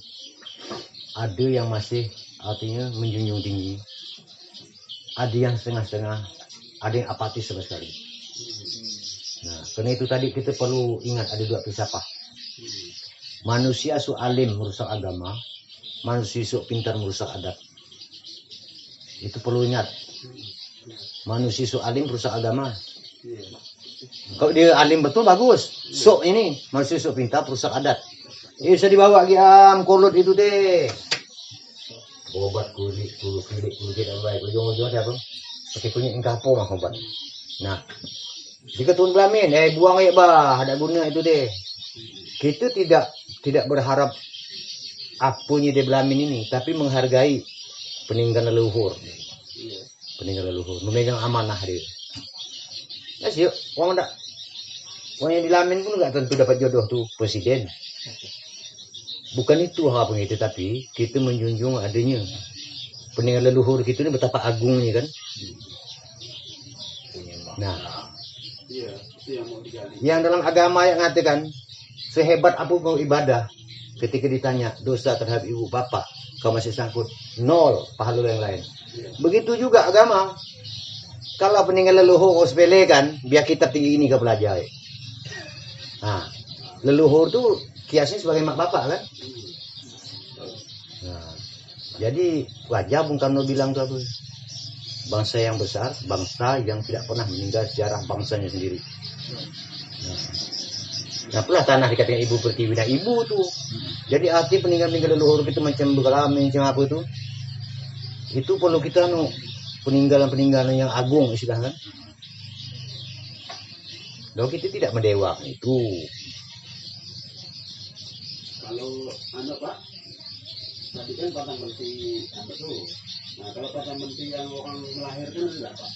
ada yang masih artinya menjunjung tinggi, ada yang setengah-setengah, ada yang apatis sama sekali. Nah, karena itu tadi kita perlu ingat ada dua filsafat. Manusia su alim merusak agama, manusia su pintar merusak adat. Itu perlu ingat. Manusia su alim merusak agama. Kalau dia alim betul bagus. Sok ini manusia sok pintar perusak adat. Bisa dibawa giam kulit itu deh. Obat kulit dan baik. Ujung-ujungnya siapa? Pakai kunyit engkapo mah obat. Nah, jika tuan belamin, buang ya bah, ada guna itu deh. Kita tidak berharap apunya dia belamin ini, tapi menghargai peninggalan leluhur. Peninggalan leluhur, memegang amanah dia. Ya sih, orang yang dilamin pun nggak tentu dapat jodoh tuh presiden. Bukan itu harapan kita, tapi kita menjunjung adanya peninggalan leluhur kita ini betapa agungnya kan. Nah, Iya, itu yang mau digali. yang dalam agama yang mengatakan sehebat apa kau ibadah, ketika ditanya dosa terhadap ibu bapak, kau masih sangkut 0 pahala yang lain. Begitu juga agama. Kalau peninggalan leluhur kau sepelekan, biar kitab tinggi ini kau pelajari. Nah, leluhur tuh kiasnya sebagai mak bapak kan. Nah, jadi wajar Bung Karno bilang tuh apa? Bangsa yang besar, bangsa yang tidak pernah meninggal sejarah bangsanya sendiri. Nah, pula tanah dikatakan ibu pertiwi. Nah, ibu tuh. Jadi arti peninggalan leluhur itu macam berkelamin, macam apa itu? Itu perlu kita peninggalan-peninggalan yang agung istilahnya. Loh, kita tidak mendewakan itu. Kalau Pak, tadi kan patang menteri apa tuh? Nah, kalau patang menteri yang orang melahirkan enggak Pak?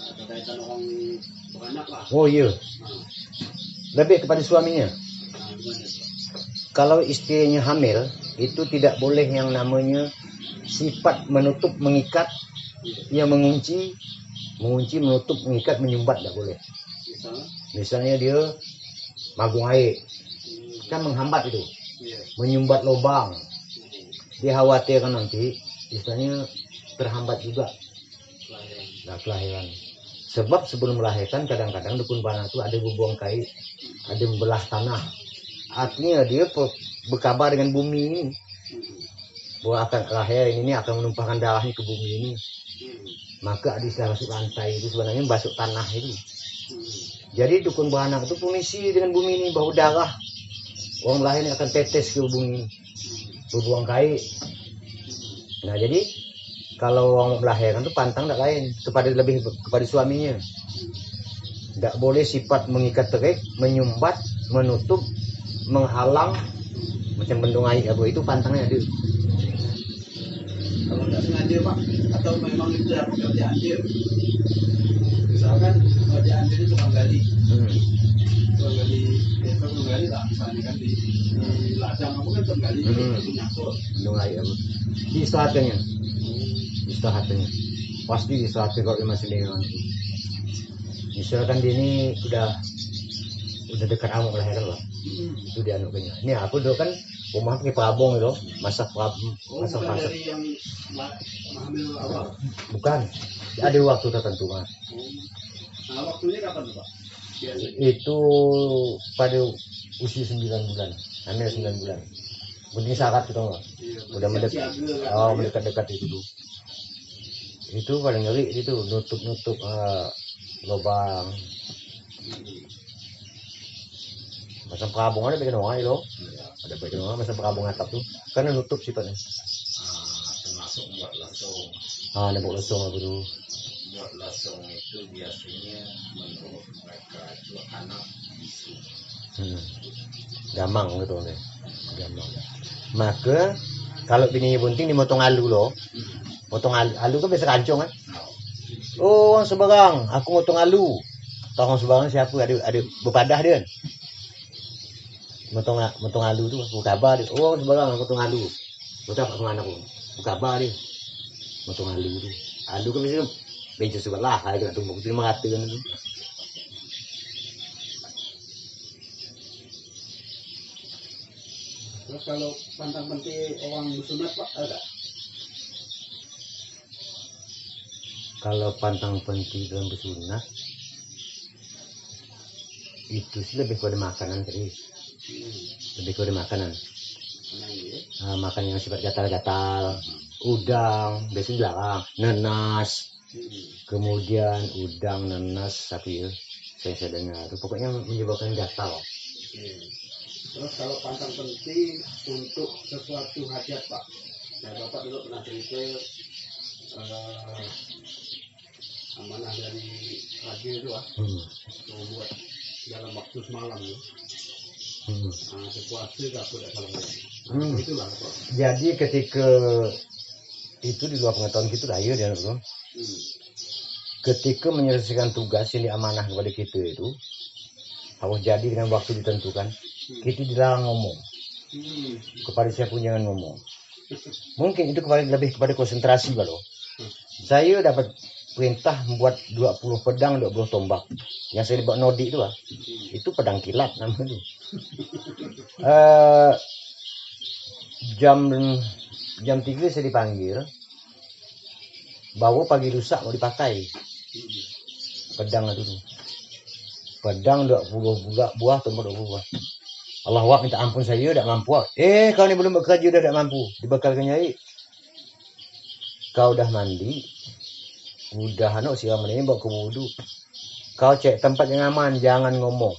Nah, berkaitan orang beranak lah. Oh iya, Nah, lebih kepada suaminya. gimana Pak? Kalau istrinya hamil, itu tidak boleh yang namanya sifat menutup, mengikat, yang mengunci, menutup, mengikat, menyumbat, tidak boleh. Misalnya dia magung air, kan menghambat itu, Iya. menyumbat lubang. Dia khawatirkan nanti, istilahnya terhambat juga kelahiran. Sebab sebelum melahirkan kadang-kadang dukun beranak itu ada berbuang kain, ada membelah tanah. Artinya dia berkabar dengan bumi ini, bahwa akan lahir ini akan menumpahkan darahnya ke bumi ini. Maka ada istilah masuk lantai itu sebenarnya masuk tanah itu. Jadi dukun beranak itu permisi dengan bumi ini, bahwa darah orang lahir ini akan tetes ke bumi ini, berbuang kain. Nah jadi kalau orang melahirkan itu pantang tidak lain lebih kepada suaminya. Tidak boleh sifat mengikat terik, menyumbat, menutup, menghalang, macam bendung air itu pantangnya ada. Kalau nggak sengaja Pak, atau memang itu ya pekerjaan dia, misalkan pekerjaan dia itu tukang gali, tukang gali lah, misalnya kan di ladang apa kan tukang gali, itu nyangkut. Bendung air diistirahatkannya, pasti diistirahatkan kalau dia masih dengan itu. Misalkan dia ini udah dekat amu melahirkan lah, itu dia anaknya. Ini aku dulu kan rumah pakai perabong itu, masak Dari yang hamil awal. Bukan, ada waktu tertentu Mas. Nah waktunya kapan Pak? Biasanya. Itu pada usia 9 bulan, hamil 9 bulan. Bunyi syarat itu nggak? Iya, Udah mendekat itu tuh. Itu paling ngeri itu nutup lubang. Macam perabong ada bikin orang loh. Ada bikin orang macam perabong atap tuh, karena nutup sifatnya. Termasuk buat lesung. Ada buat lesung apa tuh? Buat lesung itu biasanya menurut mereka itu anak bisu. Gamang gitu nih, gamang. Maka kalau bini bunting dimotong alu loh, potong alu kan biasa kancung kan? Oh sebarang, aku motong alu. Tolong sebarang siapa? Ada bepadah dia. Motong alu tuh, aku kabar dia. Oh sebarang aku motong alu. Betul apa kemana aku? Kabar dia. Motong alu tuh. Alu kan biasanya bencet sebelah, kayak gitu tumbuk itu mengata kan itu. Terus kalau pantang penting orang bersunat Pak ada? Kalau pantang penting dalam bersunat itu sih lebih pada makanan tadi, lebih pada makanan. Makan yang sifat gatal-gatal, udang, biasanya dilarang, nenas, kemudian udang, nenas, tapi saya dengar itu pokoknya menyebabkan gatal. Terus kalau pantang penting untuk sesuatu hajat Pak, ya Bapak dulu pernah cerita amanah dari radio itu mau buat dalam waktu semalam ya. Sepuasnya gak boleh kalau itulah Pak. Jadi ketika itu di luar pengetahuan kita lah ya, ketika menyelesaikan tugas yang diamanah kepada kita itu harus jadi dengan waktu ditentukan. Kita dilarang ngomong kepada siapa pun, jangan ngomong. Mungkin itu lebih kepada konsentrasi kalau saya dapat perintah membuat 20 pedang, 20 tombak yang saya dibawa Nodi itu itu pedang kilat namanya itu. Jam 3 saya dipanggil, bahwa pagi lusa mau dipakai pedang itu. Pedang 20 buah, tombak 20 buah. Allah minta ampun, saya tidak mampu. Kau ini belum bekerja udah tidak mampu. Dibekal ke Nyai. Kau udah mandi, udah siang ini bawa ke wudu. Kau cek tempat yang aman, jangan ngomong.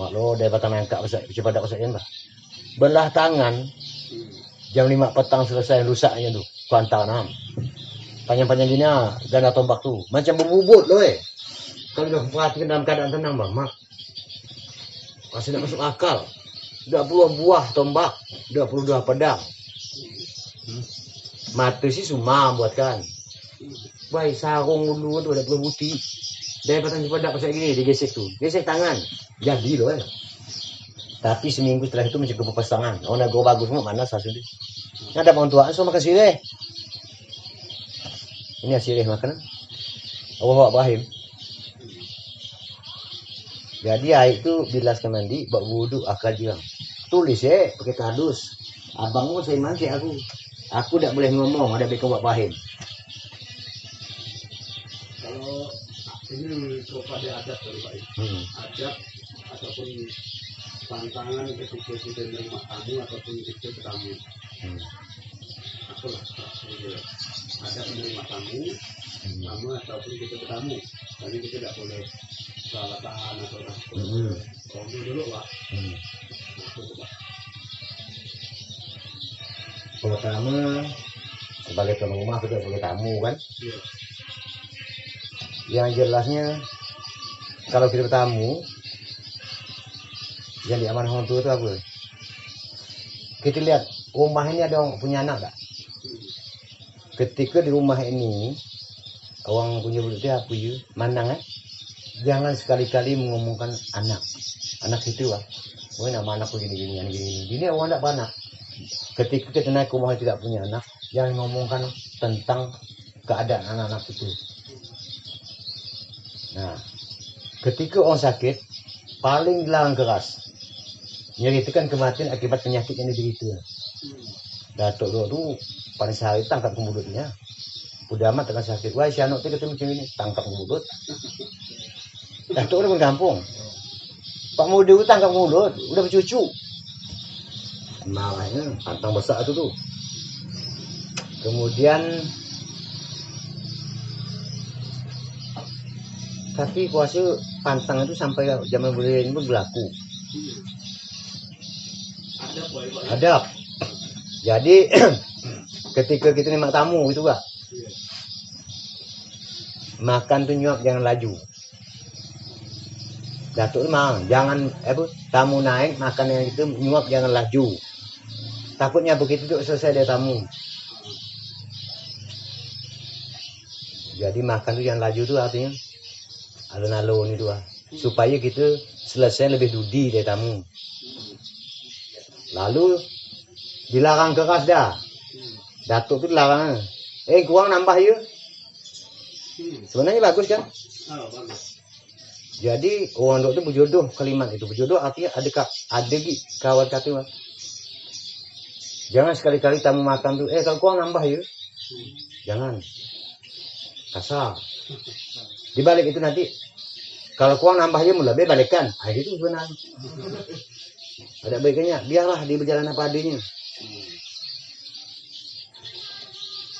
Mak lo dari batang angkat cepat dak usah lah. Belah tangan Jam 5 petang selesai rusaknya tuh. Ku hantar nam. Panjang-panjang gini ganda tombak tuh. Macam berbubut loh Kalau udah perhatikan dalam keadaan tenang bang, mak. Masih tidak masuk akal. 20 buah tombak, 22 pedang. Mati sih cuma buatkan. Baik sarung dulu tuh ada putih. Dari petang pedak pasal gini digesek tuh. Gesek tangan. Jadi loh Tapi seminggu setelah itu masih kebepas tangan. Oh nago bagus mau mana sasu deh. Ada orang tua so makan sireh. Ini sireh makan. Allah Ibrahim. Jadi air itu bilaskan mandi, bawa wudhu, akal jilang. Tulis pakai kardus. Abangmu saya mandi aku. Aku tidak boleh ngomong, ada bekas buat Ibrahim. Kalau ini kepada adat dari Pak, adat ataupun tantangan ketika kita menerima tamu ataupun kita bertamu. Apalah, adat menerima tamu ataupun kita bertamu. Jadi kita tidak boleh salah tahan atau apa. Dulu Pak. Pertama sebagai tuan rumah kita sebagai tamu kan. Iya. Yang jelasnya kalau kita bertamu yang diamanah orang tua itu apa? Kita lihat rumah ini ada orang punya anak tak? Ketika di rumah ini orang punya budak dia apa ya? Manang jangan sekali-kali mengomongkan anak itu oh nama anakku gini. Ini orang tak anak. Ketika kita naik ke rumah tidak punya anak, jangan ngomongkan tentang keadaan anak-anak itu. Nah, ketika orang sakit, paling dilarang keras. Nyeri itu kan kematian akibat penyakit yang diderita. Datuk tu paling sehari tangkap ke mulutnya. Udah amat tekan sakit. Wah, si anak tu ketemu macam ini, tangkap ke mulut. Datuk udah kampung. Pak muda tu tangkap ke mulut, udah bercucu. Marahnya pantang besar itu tuh. Kemudian tapi kuasa pantang itu sampai zaman beliau ini pun berlaku. Adab. Jadi ketika kita nikmat tamu itu Pak. Makan tuh nyuap jangan laju. Datuk memang jangan tamu naik makan yang itu nyuap jangan laju. Takutnya begitu tuh selesai dari tamu. Jadi makan tuh jangan laju tuh artinya alun-alun itu supaya kita selesai lebih dudi dari tamu. Lalu dilarang keras dah. Datuk tuh dilarang. Kurang nambah ya. Sebenarnya bagus kan? Bagus. Jadi orang dok itu berjodoh kalimat itu berjodoh artinya ada kawan kata. Jangan sekali-kali tamu makan tuh kalau kurang nambah ya. Jangan. Kasar. Di balik itu nanti kalau kurang nambah ya mulai balikan. Itu sebenarnya. Ada baiknya biarlah dia berjalan apa adanya.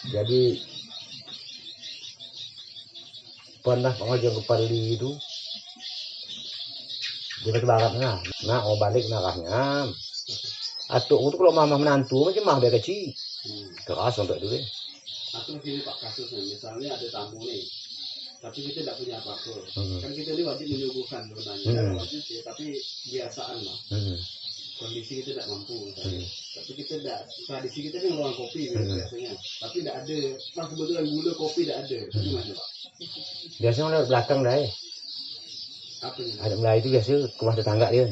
Jadi pernah pengojong ke Parli itu dia ke baratnya, balik narahnya. Atuk itu kalau mama menantu macam mah dia kecil, keras untuk itu deh. Atau gini Pak kasusnya, misalnya ada tamu nih, tapi kita tidak punya apa-apa, kan kita ini wajib menyuguhkan sebenarnya, wajib sih, tapi kebiasaan lah. Kondisi kita tidak mampu, tapi kita tidak, tradisi kita kan ruang kopi biasanya, tapi tidak ada, pas kebetulan gula kopi tidak ada, gimana Pak? Biasanya lewat belakang dah ada mulai itu biasa rumah tetangga dia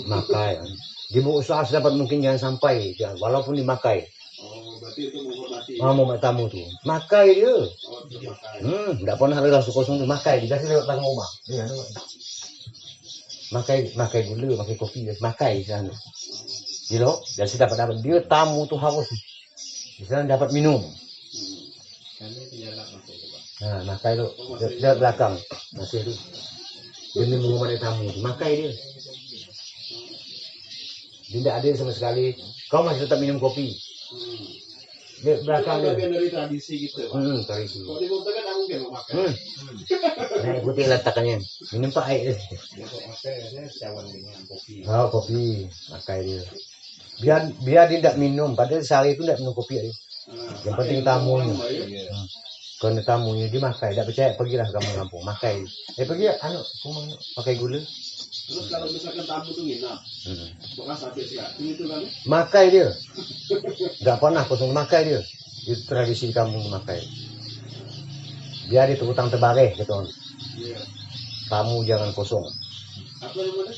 makai dibawa usaha sedapat mungkin jangan sampai walaupun dimakai berarti itu menghormati mau tamu tuh makai dia tidak pernah ada langsung kosong tuh makai biasa lewat belakang rumah makai gula makai kopi makai sana gitu biasa dapat dia tamu tuh harus bisa dapat minum. Nah, makai tu dia belakang masih tu. Demi menghormati tamu, makai dia. Tidak ada sama sekali. Kau masih tetap minum kopi. Dia belakang dia. Bagian dari tradisi kita. Tradisi. Kalau di kota kan aku kan makan. Nah, ikuti letakannya. Minum pak air. Untuk makai saya cawan dengan kopi. Oh, kopi, makai dia. biar dia tidak minum, padahal sehari itu tidak minum kopi dia. Yang penting tamunya. Kalau tamunya dia makai, tidak percaya pergilah kamu kampung makai. Pergi pakai gula. Terus kalau misalkan tamu tuh nginap, bekas habis ya, itu kan? Makai dia, nggak pernah kosong makai dia. Itu tradisi di kampung makai. Biar itu utang tebareh gitu. Iya. Tamu jangan kosong. Apa namanya?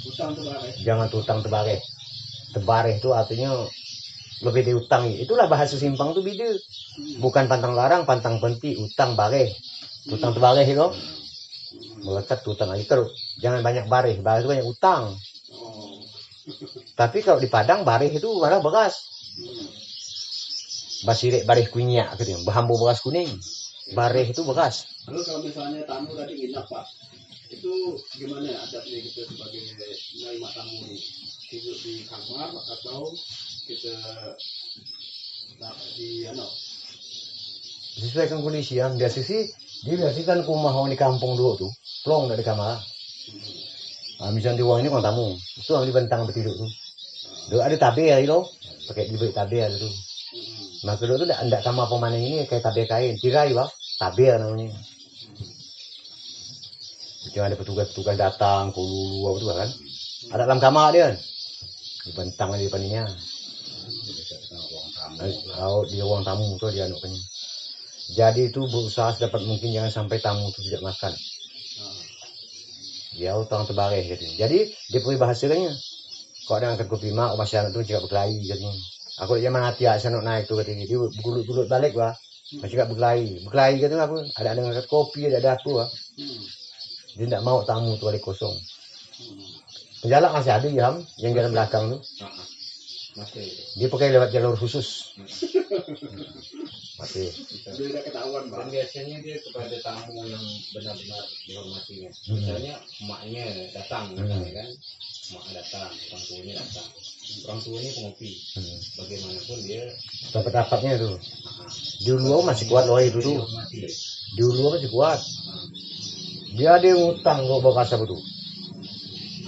Utang tebareh. Jangan utang tebareh. Tebareh itu artinya lebih diutangi. Itulah bahasa Simpang tuh beda. Bukan pantang larang, pantang penti, utang bareh. Utang tebareh itu. Melekat utang lagi terus. Jangan banyak bareh. Bareh itu banyak utang. Oh. Tapi kalau di Padang bareh itu malah beras. Basirek bareh kunyak gitu. Bahambu beras kuning. Bareh itu beras. Lalu kalau misalnya tamu tadi nginap Pak, itu gimana adatnya kita sebagai menerima tamu ini? Tidur di kamar atau kita di Sesuaikan kondisi ya. Biasa sih, dia biasa kan rumah orang di kampung dulu tuh, plong dari kamar. Misalnya di ruang ini orang tamu, itu yang dibentang bertidur tuh. Dulu ada tabir itu, pakai diberi tabir itu. Maka dulu tuh tidak kamar pemanen ini kayak tabir kain, tirai bah, tabir namanya. Jangan ada petugas-petugas datang, kululu apa tuh kan. Ada dalam kamar dia, dibentang di depannya. Di ruang tamu tuh dia anaknya. Jadi itu berusaha sedapat mungkin jangan sampai tamu itu tidak makan. Ya utang tebareh gitu. Jadi dia punya bahasanya. Kalau ada angkat kopi mak, masyarakat itu juga berkelahi katanya. Aku zaman hati asan naik tuh katanya. Dia gulut-gulut balik wah. Masih gak berkelahi. Berkelahi katanya aku. Ada angkat kopi, ada aku wah. Dia tidak mau tamu tuh balik kosong. Penjalak masih ada ya, yang jalan belakang tuh. Masih. Dia pakai lewat jalur khusus. Masih. Dia ketahuan Dan biasanya dia kepada tamu yang benar-benar dihormatinya. Misalnya emaknya datang, misalnya kan, emak datang, orang tuanya datang. Orang tuanya pengopi. Bagaimanapun dia Dapat-dapatnya itu. Dulu masih kuat loh itu tuh. Dulu masih kuat. Dia ada ngutang kok bekas apa tuh.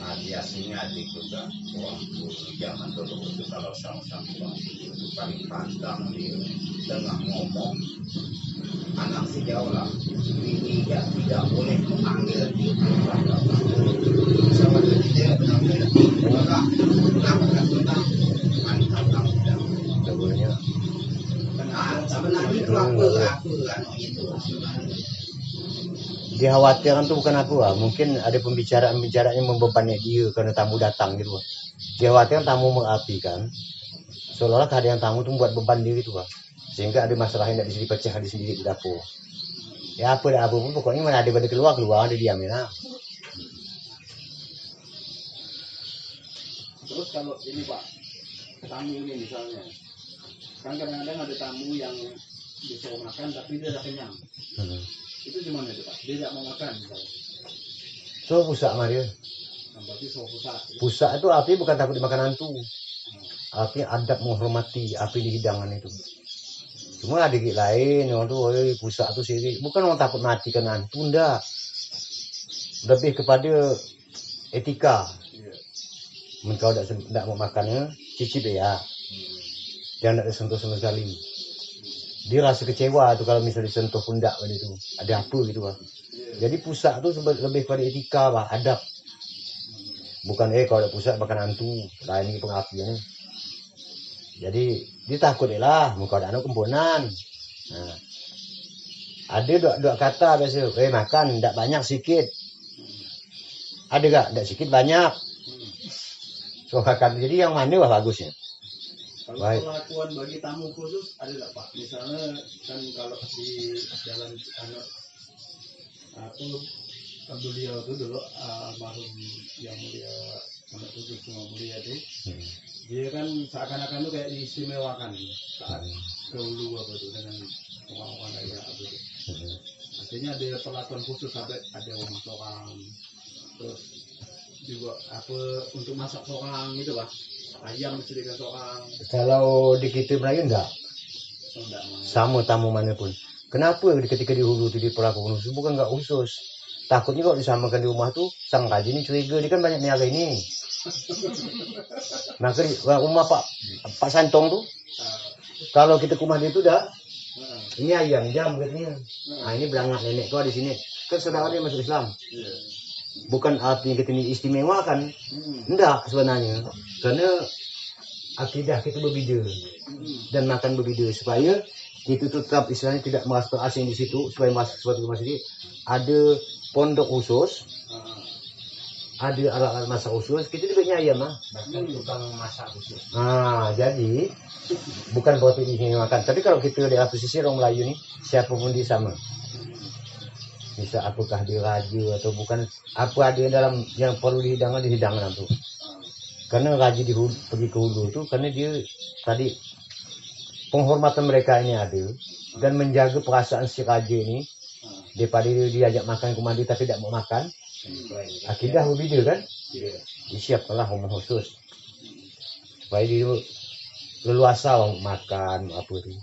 Nah, biasanya adik juga waktu zaman dulu itu kalau sama-sama itu paling pandang dia dengan ngomong anak sejauh lah ini tidak boleh memanggil dia sama dia benar-benar orang kenapa tentang mantap kamu Tidak bolehnya. sebenarnya itu apa itu Dikhawatirkan tuh bukan aku mungkin ada pembicaraan yang membebani dia karena tamu datang gitu dikhawatirkan tamu mengapikan seolah-olah kehadiran tamu tuh membuat beban dia gitu sehingga ada masalah yang tidak bisa dipecah di sendiri di dapur ya apa pun pokoknya mana ada pada keluar ada diamin Terus kalau ini Pak, tamu ini misalnya, kan kadang-kadang ada tamu yang disuruh makan tapi dia udah kenyang. Itu gimana itu Pak? Dia tidak mau makan misalnya. so pusak mah dia Berarti suruh pusat. pusak itu api bukan takut dimakan hantu api adab menghormati api di hidangan itu cuma ada lain orang tuh pusak tuh siri bukan orang takut mati karena hantu enggak lebih kepada etika kau tidak mau makannya cicip ya jangan tidak disentuh sama sekali dia rasa kecewa tuh kalau misalnya disentuh pundak itu ada apa gitu Pak. Jadi pusak tuh lebih pada etika Pak, adab. Bukan kalau ada pusak makan hantu, lain ini pengapiannya. Jadi dia takut lah, muka ada anak kembonan. Nah, ada dua kata biasa, makan, tidak banyak sedikit. Ada gak? Tidak sedikit banyak. So makan. Jadi yang mana wah bagusnya? Kalau Baik. perlakuan bagi tamu khusus ada nggak Pak? Misalnya kan kalau di jalan beliau itu dulu almarhum yang mulia anak khusus semua mulia itu, dia kan seakan-akan tuh kayak diistimewakan saat dahulu apa tuh dengan orang-orang kaya apa tuh. Artinya ada perlakuan khusus sampai ada orang seorang terus juga apa untuk masak seorang gitu Pak. Ayam disediakan seorang. Kalau di kita Melayu enggak. Enggak, Sama tamu manapun. Kenapa ketika di hulu itu diperlakukan khusus? Bukan enggak khusus. Takutnya kalau disamakan di rumah tuh sang kaji ini curiga, dia kan banyak niaga ini. Maka rumah Pak Santong tuh, kalau kita ke rumah dia itu dah, ini ayam jam katanya. Nah ini belangak nenek kau di sini. Kan saudara dia masuk Islam. Bukan artinya kita ini istimewa kan? Enggak sebenarnya. Karena akidah kita berbeda dan makan berbeda supaya kita tetap istilahnya tidak merasa asing di situ, supaya masuk suatu masjid ada pondok khusus, ada alat-alat masak khusus, kita juga ayam lah. Bahkan tukang masak khusus. Jadi bukan berarti di sini makan, tapi kalau kita di posisi orang Melayu nih, siapapun dia sama. Bisa apakah dia raja atau bukan, apa ada dalam yang perlu dihidangkan tuh. Karena raja pergi ke hulu itu karena dia tadi penghormatan mereka ini ada dan menjaga perasaan si raja ini daripada dia diajak makan ke mandi tapi tidak mau makan. Akidah berbeda kan? Disiapkanlah rumah khusus supaya dia leluasa makan apa tu.